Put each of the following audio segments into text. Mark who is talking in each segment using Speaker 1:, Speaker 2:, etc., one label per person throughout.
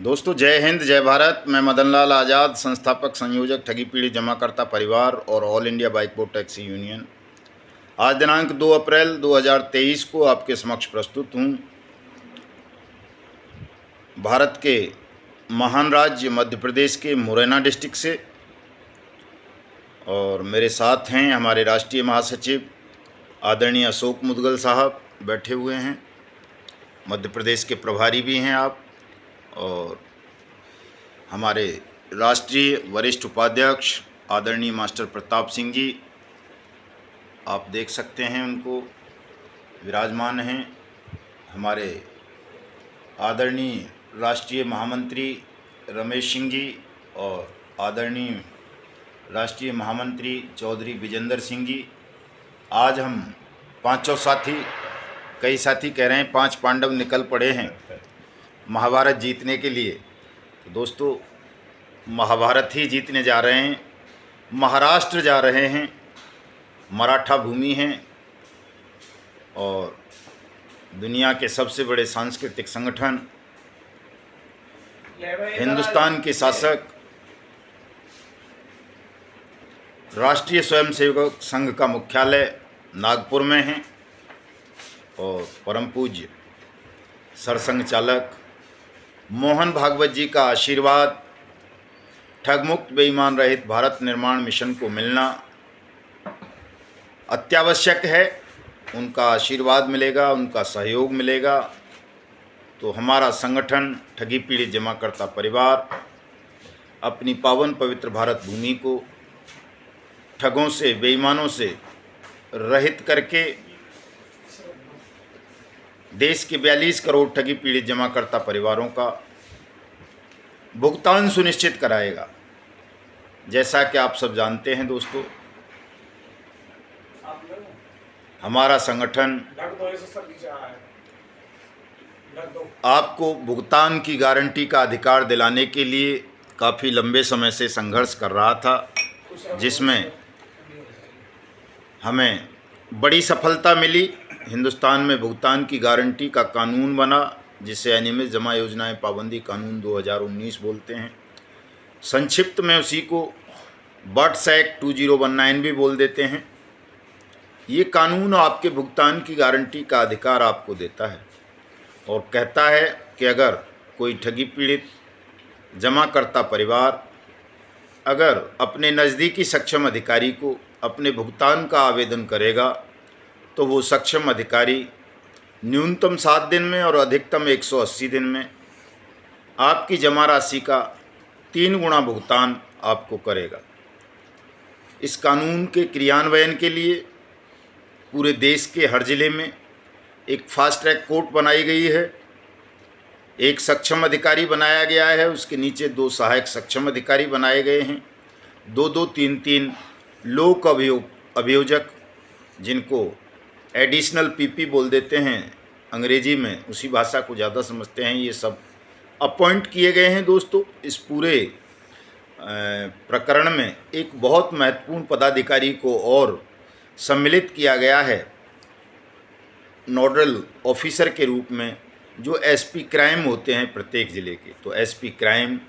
Speaker 1: दोस्तों, जय हिंद, जय भारत। मैं मदन लाल आज़ाद, संस्थापक संयोजक ठगी पीड़ित जमाकर्ता परिवार और all India bike board taxi union. आज दिनांक 2 अप्रैल 2023 को आपके समक्ष प्रस्तुत हूँ। भारत के महान राज्य मध्य प्रदेश के मुरैना डिस्ट्रिक्ट से, और मेरे साथ हैं हमारे राष्ट्रीय महासचिव आदरणीय अशोक मुदगल साहब बैठे हुए हैं। मध्य प्रदेश के प्रभारी भी हैं आप, और हमारे राष्ट्रीय वरिष्ठ उपाध्यक्ष आदरणीय मास्टर प्रताप सिंह जी, आप देख सकते हैं उनको, विराजमान हैं। हमारे आदरणीय राष्ट्रीय महामंत्री रमेश सिंह जी और आदरणीय राष्ट्रीय महामंत्री चौधरी विजेंद्र सिंह जी। आज हम पांचों साथी, कई साथी कह रहे हैं 5 पांडव निकल पड़े हैं महाभारत जीतने के लिए। तो दोस्तों, महाभारत ही जीतने जा रहे हैं। महाराष्ट्र जा रहे हैं, मराठा भूमि है, और दुनिया के सबसे बड़े सांस्कृतिक संगठन हिंदुस्तान के शासक राष्ट्रीय स्वयंसेवक संघ का मुख्यालय नागपुर में है, और परम पूज्य सरसंघ चालक मोहन भागवत जी का आशीर्वाद ठगमुक्त बेईमान रहित भारत निर्माण मिशन को मिलना अत्यावश्यक है। उनका आशीर्वाद मिलेगा, उनका सहयोग मिलेगा, तो हमारा संगठन ठगी पीड़ित जमाकर्ता परिवार अपनी पावन पवित्र भारत भूमि को ठगों से, बेईमानों से रहित करके देश के 42 करोड़ ठगी पीड़ित जमाकर्ता परिवारों का भुगतान सुनिश्चित कराएगा। जैसा कि आप सब जानते हैं दोस्तों, हमारा संगठन आपको भुगतान की गारंटी का अधिकार दिलाने के लिए काफ़ी लंबे समय से संघर्ष कर रहा था, जिसमें हमें बड़ी सफलता मिली। हिंदुस्तान में भुगतान की गारंटी का कानून बना, जिसे अनियमित जमा योजनाएं पाबंदी कानून 2019 बोलते हैं। संक्षिप्त में उसी को बट्स एक्ट 2019 भी बोल देते हैं। ये कानून आपके भुगतान की गारंटी का अधिकार आपको देता है, और कहता है कि अगर कोई ठगी पीड़ित जमाकर्ता परिवार अगर अपने नज़दीकी सक्षम अधिकारी को अपने भुगतान का आवेदन करेगा, तो वो सक्षम अधिकारी न्यूनतम 7 दिन में और अधिकतम 180 दिन में आपकी जमा राशि का 3 गुना भुगतान आपको करेगा। इस कानून के क्रियान्वयन के लिए पूरे देश के हर जिले में एक फास्ट ट्रैक कोर्ट बनाई गई है। एक सक्षम अधिकारी बनाया गया है, उसके नीचे 2 सहायक सक्षम अधिकारी बनाए गए हैं, 2-2, 3-3 लोक अभियोजक, जिनको एडिशनल पीपी बोल देते हैं अंग्रेजी में, उसी भाषा को ज़्यादा समझते हैं, ये सब अपॉइंट किए गए हैं। दोस्तों, इस पूरे प्रकरण में एक बहुत महत्वपूर्ण पदाधिकारी को और सम्मिलित किया गया है नोडल ऑफिसर के रूप में, जो एसपी क्राइम होते हैं प्रत्येक ज़िले के। तो एसपी क्राइम,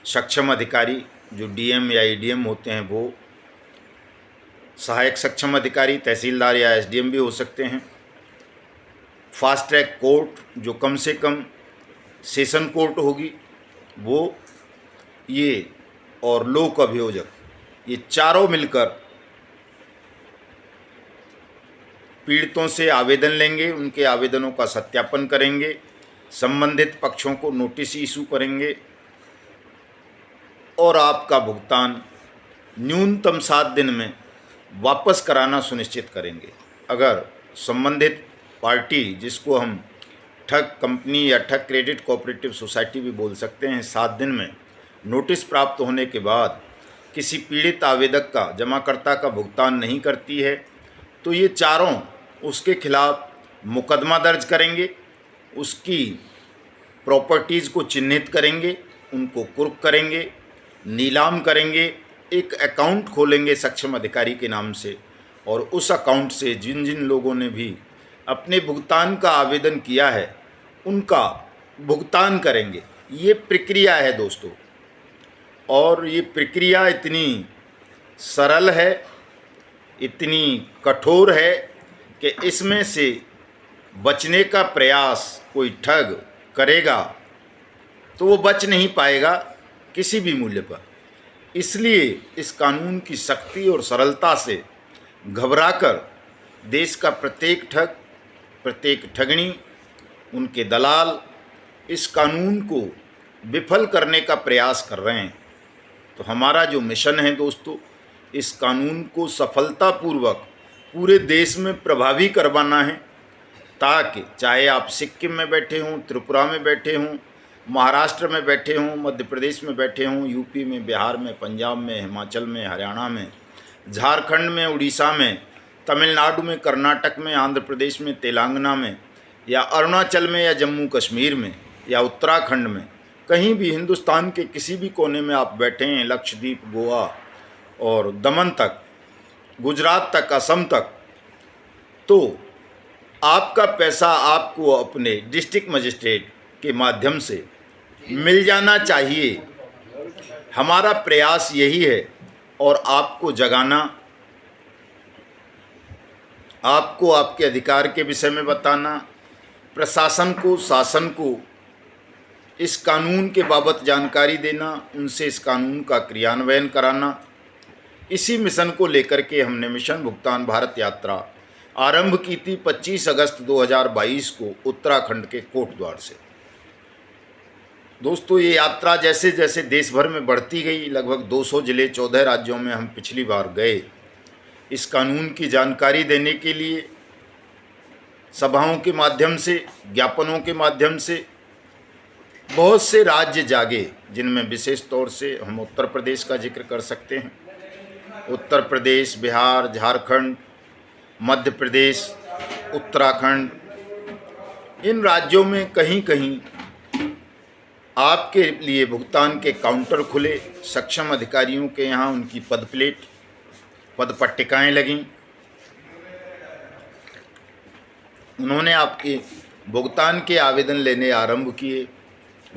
Speaker 1: सक्षम अधिकारी जो डीएम या एडीएम होते हैं वो, सहायक सक्षम अधिकारी तहसीलदार या एसडीएम भी हो सकते हैं, फास्ट ट्रैक कोर्ट जो कम से कम सेशन कोर्ट होगी वो, ये, और लोक अभियोजक, ये चारों मिलकर पीड़ितों से आवेदन लेंगे, उनके आवेदनों का सत्यापन करेंगे, संबंधित पक्षों को नोटिस इशू करेंगे, और आपका भुगतान न्यूनतम 7 दिन में वापस कराना सुनिश्चित करेंगे। अगर संबंधित पार्टी, जिसको हम ठग कंपनी या ठग क्रेडिट कोऑपरेटिव सोसाइटी भी बोल सकते हैं, 7 दिन में नोटिस प्राप्त होने के बाद किसी पीड़ित आवेदक का, जमाकर्ता का भुगतान नहीं करती है, तो ये चारों उसके खिलाफ मुकदमा दर्ज करेंगे, उसकी प्रॉपर्टीज़ को चिन्हित करेंगे, उनको कुर्क करेंगे, नीलाम करेंगे, एक अकाउंट खोलेंगे सक्षम अधिकारी के नाम से, और उस अकाउंट से जिन जिन लोगों ने भी अपने भुगतान का आवेदन किया है उनका भुगतान करेंगे। ये प्रक्रिया है दोस्तों, और ये प्रक्रिया इतनी सरल है, इतनी कठोर है कि इसमें से बचने का प्रयास कोई ठग करेगा तो वो बच नहीं पाएगा किसी भी मूल्य पर। इसलिए इस कानून की सख्ती और सरलता से घबराकर देश का प्रत्येक ठग, प्रत्येक ठगनी, उनके दलाल इस कानून को विफल करने का प्रयास कर रहे हैं। तो हमारा जो मिशन है दोस्तों, इस कानून को सफलतापूर्वक पूरे देश में प्रभावी करवाना है, ताकि चाहे आप सिक्किम में बैठे हों, त्रिपुरा में बैठे हों, महाराष्ट्र में बैठे हों, मध्य प्रदेश में बैठे हों, यूपी में, बिहार में, पंजाब में, हिमाचल में, हरियाणा में, झारखंड में, उड़ीसा में, तमिलनाडु में, कर्नाटक में, आंध्र प्रदेश में, तेलंगाना में, या अरुणाचल में, या जम्मू कश्मीर में, या उत्तराखंड में, कहीं भी हिंदुस्तान के किसी भी कोने में आप बैठे हैं, लक्षद्वीप, गोवा और दमन तक, गुजरात तक, असम तक, तो आपका पैसा आपको अपने डिस्ट्रिक्ट मजिस्ट्रेट के माध्यम से मिल जाना चाहिए। हमारा प्रयास यही है, और आपको जगाना, आपको आपके अधिकार के विषय में बताना, प्रशासन को, शासन को इस कानून के बाबत जानकारी देना, उनसे इस कानून का क्रियान्वयन कराना। इसी मिशन को लेकर के हमने मिशन भुगतान भारत यात्रा आरंभ की थी 25 अगस्त 2022 को उत्तराखंड के कोटद्वार से। दोस्तों, ये यात्रा जैसे जैसे देश भर में बढ़ती गई, लगभग 200 जिले 14 राज्यों में हम पिछली बार गए इस कानून की जानकारी देने के लिए, सभाओं के माध्यम से, ज्ञापनों के माध्यम से। बहुत से राज्य जागे, जिनमें विशेष तौर से हम उत्तर प्रदेश का जिक्र कर सकते हैं। उत्तर प्रदेश, बिहार, झारखंड, मध्य प्रदेश, उत्तराखंड, इन राज्यों में कहीं कहीं आपके लिए भुगतान के काउंटर खुले, सक्षम अधिकारियों के यहाँ उनकी पद प्लेट, पद पट्टिकाएँ लगीं। उन्होंने आपके भुगतान के आवेदन लेने आरंभ किए,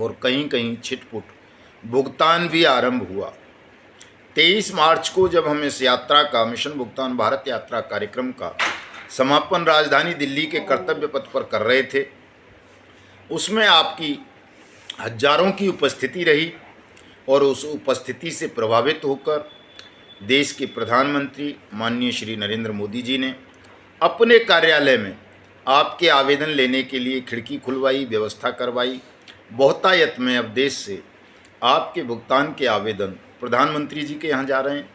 Speaker 1: और कहीं कहीं छिटपुट भुगतान भी आरंभ हुआ। 23 मार्च को जब हम इस यात्रा का, मिशन भुगतान भारत यात्रा कार्यक्रम का समापन राजधानी दिल्ली के कर्तव्य पथ पर कर रहे थे, उसमें आपकी हजारों की उपस्थिति रही, और उस उपस्थिति से प्रभावित होकर देश के प्रधानमंत्री माननीय श्री नरेंद्र मोदी जी ने अपने कार्यालय में आपके आवेदन लेने के लिए खिड़की खुलवाई, व्यवस्था करवाई। बहुतायत में अब देश से आपके भुगतान के आवेदन प्रधानमंत्री जी के यहाँ जा रहे हैं,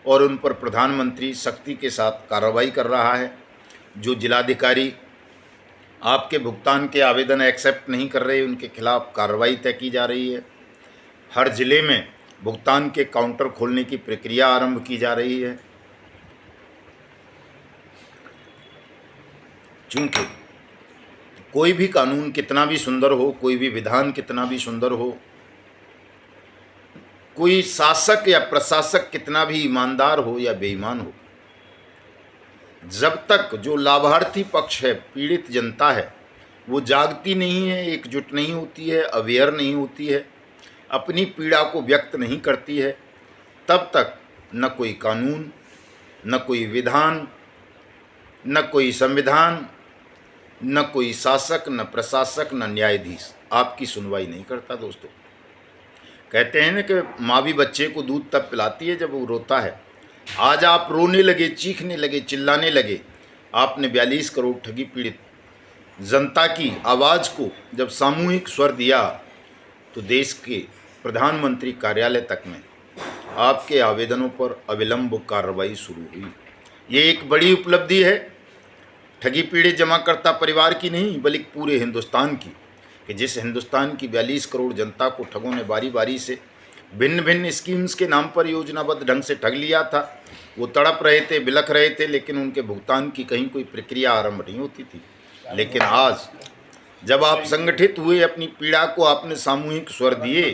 Speaker 1: और उन पर प्रधानमंत्री सख्ती के साथ कार्रवाई कर रहा है। जो जिलाधिकारी आपके भुगतान के आवेदन एक्सेप्ट नहीं कर रहे, उनके खिलाफ कार्रवाई तय की जा रही है। हर जिले में भुगतान के काउंटर खोलने की प्रक्रिया आरंभ की जा रही है। चूँकि कोई भी कानून कितना भी सुंदर हो, कोई भी विधान कितना भी सुंदर हो, कोई शासक या प्रशासक कितना भी ईमानदार हो या बेईमान हो, जब तक जो लाभार्थी पक्ष है, पीड़ित जनता है, वो जागती नहीं है, एकजुट नहीं होती है, अवेयर नहीं होती है, अपनी पीड़ा को व्यक्त नहीं करती है, तब तक न कोई कानून, न कोई विधान, न कोई संविधान, न कोई शासक, न प्रशासक, न न्यायाधीश आपकी सुनवाई नहीं करता। दोस्तों, कहते हैं ना कि माँ भी बच्चे को दूध तब पिलाती है जब वो रोता है। आज आप रोने लगे, चीखने लगे, चिल्लाने लगे। आपने 42 करोड़ ठगी पीड़ित जनता की आवाज़ को जब सामूहिक स्वर दिया, तो देश के प्रधानमंत्री कार्यालय तक में आपके आवेदनों पर अविलंब कार्रवाई शुरू हुई। ये एक बड़ी उपलब्धि है, ठगी पीड़ित जमाकर्ता परिवार की नहीं, बल्कि पूरे हिंदुस्तान की, कि जिस हिंदुस्तान की 42 करोड़ जनता को ठगों ने बारी बारी से भिन्न भिन्न स्कीम्स के नाम पर योजनाबद्ध ढंग से ठग लिया था। वो तड़प रहे थे, बिलख रहे थे, लेकिन उनके भुगतान की कहीं कोई प्रक्रिया आरंभ नहीं होती थी। लेकिन आज जब आप संगठित हुए, अपनी पीड़ा को आपने सामूहिक स्वर दिए,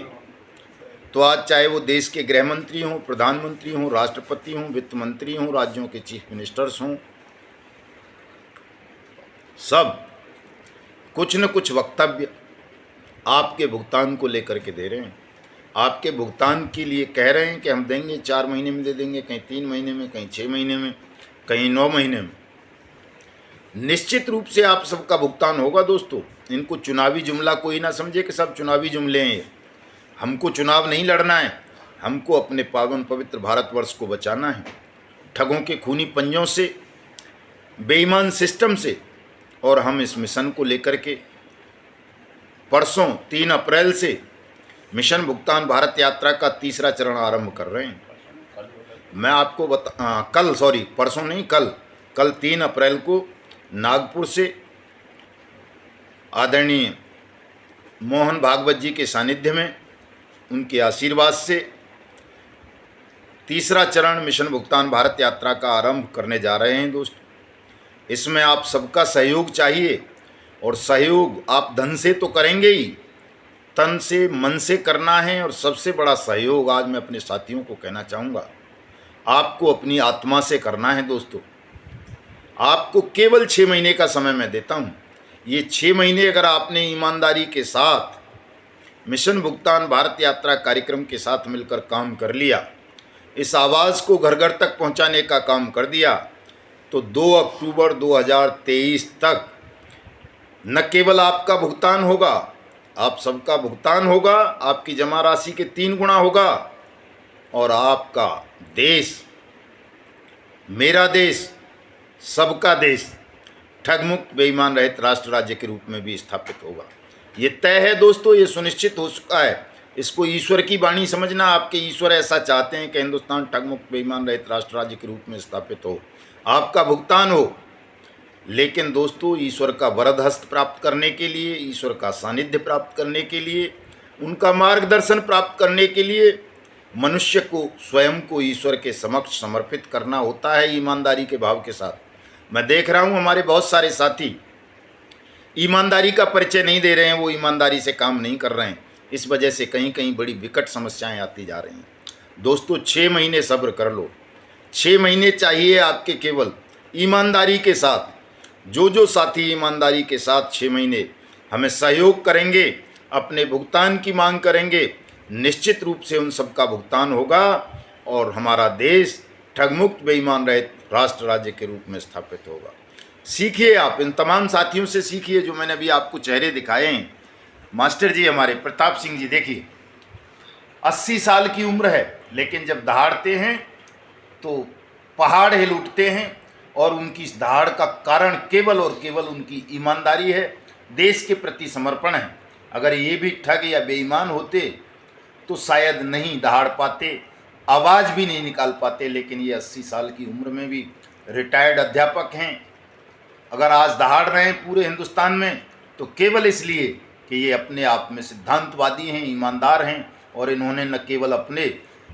Speaker 1: तो आज चाहे वो देश के गृह मंत्री हों, प्रधानमंत्री हों, राष्ट्रपति हों, वित्त मंत्री हों, राज्यों के चीफ मिनिस्टर्स हों, सब कुछ न कुछ वक्तव्य आपके भुगतान को लेकर के दे रहे हैं। आपके भुगतान के लिए कह रहे हैं कि हम देंगे, 4 महीने में दे देंगे, कहीं 3 महीने में, कहीं 6 महीने में, कहीं 9 महीने में। निश्चित रूप से आप सबका भुगतान होगा दोस्तों। इनको चुनावी जुमला कोई ना समझे कि सब चुनावी जुमले हैं। हमको चुनाव नहीं लड़ना है, हमको अपने पावन पवित्र भारतवर्ष को बचाना है ठगों के खूनी पंजों से, बेईमान सिस्टम से। और हम इस मिशन को लेकर के परसों 3 अप्रैल से मिशन भुगतान भारत यात्रा का तीसरा चरण आरंभ कर रहे हैं। मैं आपको परसों नहीं, कल 3 अप्रैल को नागपुर से आदरणीय मोहन भागवत जी के सानिध्य में, उनके आशीर्वाद से तीसरा चरण मिशन भुगतान भारत यात्रा का आरंभ करने जा रहे हैं दोस्तों। इसमें आप सबका सहयोग चाहिए, और सहयोग आप धन से तो करेंगे ही, तन से मन से करना है। और सबसे बड़ा सहयोग आज मैं अपने साथियों को कहना चाहूँगा, आपको अपनी आत्मा से करना है दोस्तों। आपको केवल 6 महीने का समय मैं देता हूँ। ये 6 महीने अगर आपने ईमानदारी के साथ मिशन भुगतान भारत यात्रा कार्यक्रम के साथ मिलकर काम कर लिया, इस आवाज़ को घर घर तक पहुँचाने का काम कर दिया, तो 2 अक्टूबर 2023 तक न केवल आपका भुगतान होगा, आप सबका भुगतान होगा, आपकी जमा राशि के 3 गुना होगा, और आपका देश, मेरा देश, सबका देश ठगमुक्त बेईमान रहित राष्ट्र राज्य के रूप में भी स्थापित होगा। ये तय है दोस्तों, ये सुनिश्चित हो चुका है। इसको ईश्वर की वाणी समझना। आपके ईश्वर ऐसा चाहते हैं कि हिंदुस्तान ठगमुक्त बेईमान रहित राष्ट्र राज्य के रूप में स्थापित हो, आपका भुगतान हो। लेकिन दोस्तों, ईश्वर का वरद हस्त प्राप्त करने के लिए, ईश्वर का सानिध्य प्राप्त करने के लिए, उनका मार्गदर्शन प्राप्त करने के लिए मनुष्य को स्वयं को ईश्वर के समक्ष समर्पित करना होता है, ईमानदारी के भाव के साथ। मैं देख रहा हूँ हमारे बहुत सारे साथी ईमानदारी का परिचय नहीं दे रहे हैं, वो ईमानदारी से काम नहीं कर रहे हैं। इस वजह से कहीं कहीं बड़ी विकट समस्याएं आती जा रही हैं। दोस्तों, 6 महीने सब्र कर लो। 6 महीने चाहिए आपके केवल ईमानदारी के साथ। जो साथी ईमानदारी के साथ 6 महीने हमें सहयोग करेंगे, अपने भुगतान की मांग करेंगे, निश्चित रूप से उन सबका भुगतान होगा, और हमारा देश ठगमुक्त बेईमान रहित राष्ट्र राज्य के रूप में स्थापित होगा। सीखिए, आप इन तमाम साथियों से सीखिए जो मैंने अभी आपको चेहरे दिखाए हैं। मास्टर जी हमारे प्रताप सिंह जी, देखिए 80 साल की उम्र है, लेकिन जब दहाड़ते हैं तो पहाड़ हिल उठते हैं। और उनकी इस दहाड़ का कारण केवल और केवल उनकी ईमानदारी है, देश के प्रति समर्पण है। अगर ये भी ठग या बेईमान होते तो शायद नहीं दहाड़ पाते, आवाज़ भी नहीं निकाल पाते। लेकिन ये 80 साल की उम्र में भी रिटायर्ड अध्यापक हैं। अगर आज दहाड़ रहे हैं पूरे हिंदुस्तान में, तो केवल इसलिए कि ये अपने आप में सिद्धांतवादी हैं, ईमानदार हैं, और इन्होंने न केवल अपने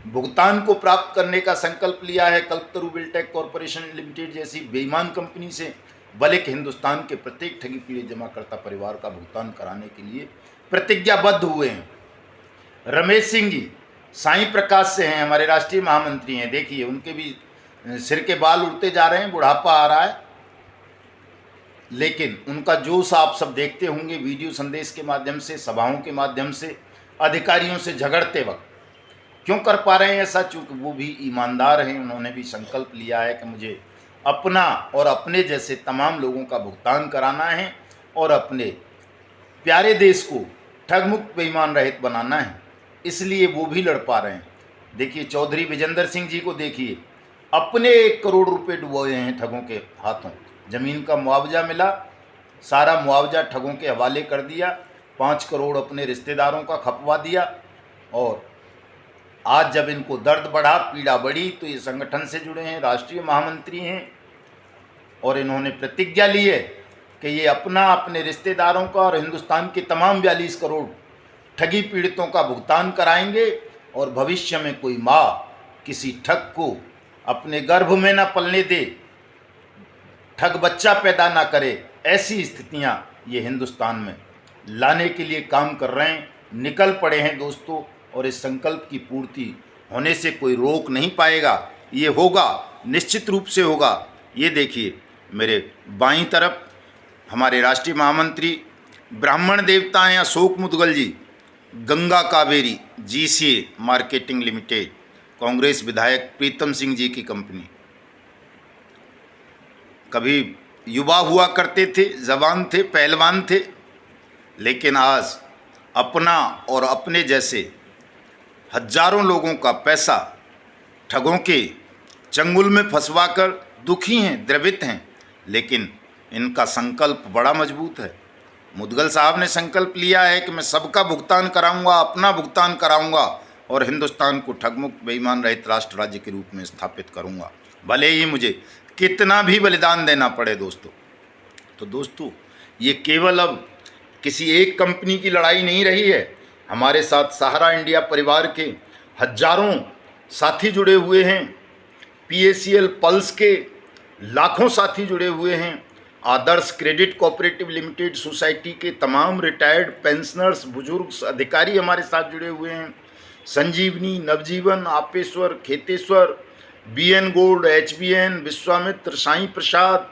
Speaker 1: भुगतान को प्राप्त करने का संकल्प लिया है कल्पतरु बिल्टेक कॉरपोरेशन लिमिटेड जैसी बेईमान कंपनी से, बल्कि हिंदुस्तान के प्रत्येक ठगी पीड़ित जमाकर्ता परिवार का भुगतान कराने के लिए प्रतिज्ञाबद्ध हुए हैं। रमेश सिंह जी साईं प्रकाश से हैं, हमारे राष्ट्रीय महामंत्री हैं। देखिए उनके भी सिर के बाल उड़ते जा रहे हैं, बुढ़ापा आ रहा है, लेकिन उनका जोश आप सब देखते होंगे वीडियो संदेश के माध्यम से, सभाओं के माध्यम से। अधिकारियों से झगड़ते वक्त क्यों कर पा रहे हैं ऐसा? चूँकि वो भी ईमानदार हैं, उन्होंने भी संकल्प लिया है कि मुझे अपना और अपने जैसे तमाम लोगों का भुगतान कराना है और अपने प्यारे देश को ठगमुक्त बेईमान रहित बनाना है, इसलिए वो भी लड़ पा रहे हैं। देखिए चौधरी विजेंद्र सिंह जी को देखिए, अपने 1 करोड़ रुपए डुबोए हैं ठगों के हाथों। ज़मीन का मुआवजा मिला, सारा मुआवजा ठगों के हवाले कर दिया, 5 करोड़ अपने रिश्तेदारों का खपवा दिया। और आज जब इनको दर्द बढ़ा, पीड़ा बढ़ी, तो ये संगठन से जुड़े हैं, राष्ट्रीय महामंत्री हैं, और इन्होंने प्रतिज्ञा ली है कि ये अपना, अपने रिश्तेदारों का और हिंदुस्तान के तमाम 42 करोड़ ठगी पीड़ितों का भुगतान कराएंगे। और भविष्य में कोई माँ किसी ठग को अपने गर्भ में न पलने दे, ठग बच्चा पैदा ना करे, ऐसी स्थितियाँ ये हिंदुस्तान में लाने के लिए काम कर रहे हैं, निकल पड़े हैं दोस्तों। और इस संकल्प की पूर्ति होने से कोई रोक नहीं पाएगा, ये होगा, निश्चित रूप से होगा। ये देखिए मेरे बाईं तरफ हमारे राष्ट्रीय महामंत्री ब्राह्मण देवता हैं Ashok Mudgal ji, Ganga Kaveri GCA marketing limited, Congress विधायक प्रीतम सिंह जी की कंपनी। कभी युवा हुआ करते थे, जवान थे, पहलवान थे, लेकिन आज अपना और अपने जैसे हजारों लोगों का पैसा ठगों के चंगुल में फंसवाकर दुखी हैं, द्रवित हैं, लेकिन इनका संकल्प बड़ा मजबूत है। मुदगल साहब ने संकल्प लिया है कि मैं सबका भुगतान कराऊंगा, अपना भुगतान कराऊंगा और हिंदुस्तान को ठगमुक्त बेईमान रहित राष्ट्र राज्य के रूप में स्थापित करूंगा, भले ही मुझे कितना भी बलिदान देना पड़े दोस्तों। तो दोस्तों, ये केवल अब किसी एक कंपनी की लड़ाई नहीं रही है। हमारे साथ सहारा इंडिया परिवार के हजारों साथी जुड़े हुए हैं, PACL पल्स के लाखों साथी जुड़े हुए हैं, आदर्श क्रेडिट कोऑपरेटिव लिमिटेड सोसाइटी के तमाम रिटायर्ड पेंशनर्स, बुजुर्ग अधिकारी हमारे साथ जुड़े हुए हैं, Sanjivani, Navjivan, Apeshwar, Kheteshwar, BN gold, HBN, Vishwamitra, Sai Prasad,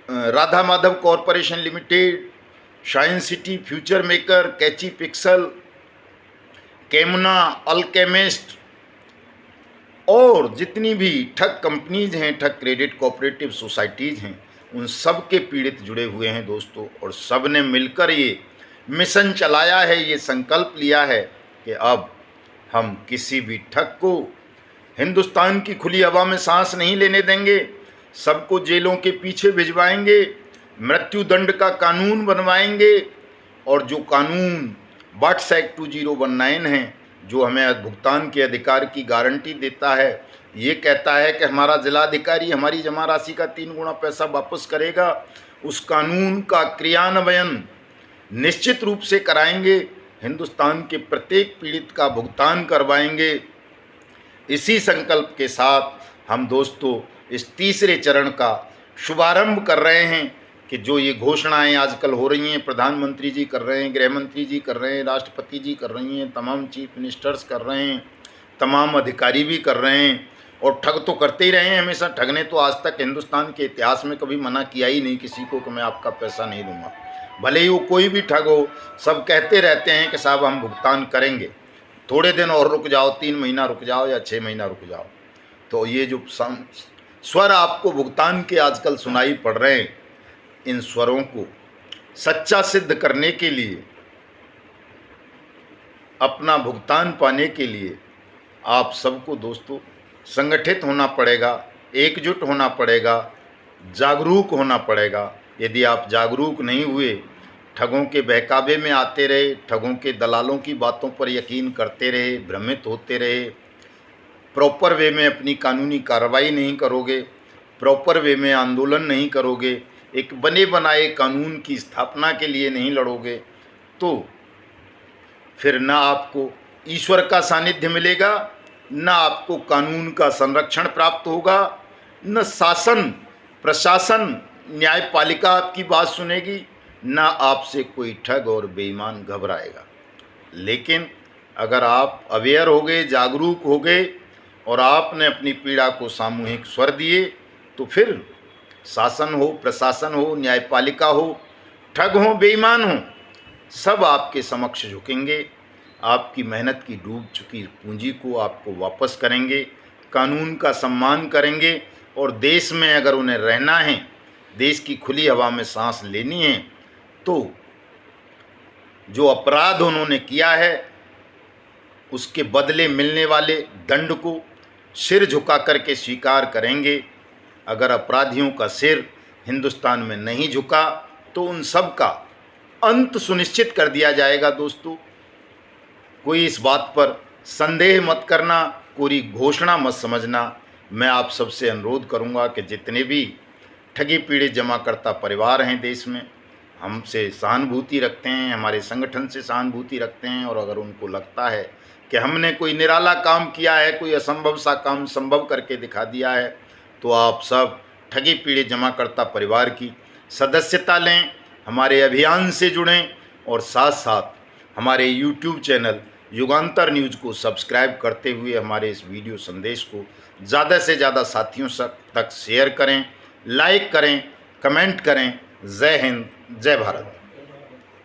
Speaker 1: Radha Madhav corporation limited, shine city, future maker, catchy pixel, केमना, अल्केमिस्ट और जितनी भी ठग कंपनीज हैं, ठग क्रेडिट कोऑपरेटिव सोसाइटीज़ हैं, उन सब के पीड़ित जुड़े हुए हैं दोस्तों। और सब ने मिलकर ये मिशन चलाया है, ये संकल्प लिया है कि अब हम किसी भी ठग को हिंदुस्तान की खुली हवा में सांस नहीं लेने देंगे, सबको जेलों के पीछे भिजवाएंगे, मृत्यु दंड का कानून बनवाएंगे। और जो कानून वाट्स एक्ट 2019 है, जो हमें भुगतान के अधिकार की गारंटी देता है, ये कहता है कि हमारा जिलाधिकारी हमारी जमा राशि का 3 गुना पैसा वापस करेगा, उस कानून का क्रियान्वयन निश्चित रूप से कराएंगे, हिंदुस्तान के प्रत्येक पीड़ित का भुगतान करवाएंगे। इसी संकल्प के साथ हम दोस्तों इस तीसरे चरण का शुभारंभ कर रहे हैं कि जो ये घोषणाएं आजकल हो रही हैं, प्रधानमंत्री जी कर रहे हैं, गृह मंत्री जी कर रहे हैं, राष्ट्रपति जी कर रही हैं, तमाम चीफ मिनिस्टर्स कर रहे हैं, तमाम अधिकारी भी कर रहे हैं, और ठग तो करते ही रहे हैं हमेशा। ठगने तो आज तक हिंदुस्तान के इतिहास में कभी मना किया ही नहीं किसी को कि मैं आपका पैसा नहीं दूंगा, भले ही वो कोई भी ठग हो। सब कहते रहते हैं कि साहब हम भुगतान करेंगे, थोड़े दिन और रुक जाओ, 3 महीना रुक जाओ या 6 महीना रुक जाओ। तो ये जो स्वर आपको भुगतान के आजकल सुनाई पड़ रहे हैं, इन स्वरों को सच्चा सिद्ध करने के लिए, अपना भुगतान पाने के लिए आप सबको दोस्तों संगठित होना पड़ेगा, एकजुट होना पड़ेगा, जागरूक होना पड़ेगा। यदि आप जागरूक नहीं हुए, ठगों के बहकावे में आते रहे, ठगों के दलालों की बातों पर यकीन करते रहे, भ्रमित होते रहे, प्रॉपर वे में अपनी कानूनी कार्रवाई नहीं करोगे, प्रॉपर वे में आंदोलन नहीं करोगे, एक बने बनाए कानून की स्थापना के लिए नहीं लड़ोगे, तो फिर ना आपको ईश्वर का सानिध्य मिलेगा, ना आपको कानून का संरक्षण प्राप्त होगा, न शासन प्रशासन न्यायपालिका आपकी बात सुनेगी, ना आपसे कोई ठग और बेईमान घबराएगा। लेकिन अगर आप अवेयर हो गए, जागरूक हो गए और आपने अपनी पीड़ा को सामूहिक स्वर दिए, तो फिर शासन हो, प्रशासन हो, न्यायपालिका हो, ठग हो, बेईमान हो, सब आपके समक्ष झुकेंगे, आपकी मेहनत की डूब चुकी पूंजी को आपको वापस करेंगे, कानून का सम्मान करेंगे। और देश में अगर उन्हें रहना है, देश की खुली हवा में सांस लेनी है, तो जो अपराध उन्होंने किया है उसके बदले मिलने वाले दंड को सिर झुका करके स्वीकार करेंगे। अगर अपराधियों का सिर हिंदुस्तान में नहीं झुका तो उन सब का अंत सुनिश्चित कर दिया जाएगा। दोस्तों, कोई इस बात पर संदेह मत करना, कोई घोषणा मत समझना। मैं आप सबसे अनुरोध करूंगा कि जितने भी ठगी पीड़ित जमाकर्ता परिवार हैं देश में, हमसे सहानुभूति रखते हैं, हमारे संगठन से सहानुभूति रखते हैं, और अगर उनको लगता है कि हमने कोई निराला काम किया है, कोई असंभव सा काम संभव करके दिखा दिया है, तो आप सब ठगी पीड़ित जमाकर्ता परिवार की सदस्यता लें, हमारे अभियान से जुड़ें, और साथ साथ हमारे YouTube चैनल युगांतर न्यूज़ को सब्सक्राइब करते हुए हमारे इस वीडियो संदेश को ज़्यादा से ज़्यादा साथियों तक शेयर करें, लाइक करें, कमेंट करें। जय हिंद, जय भारत।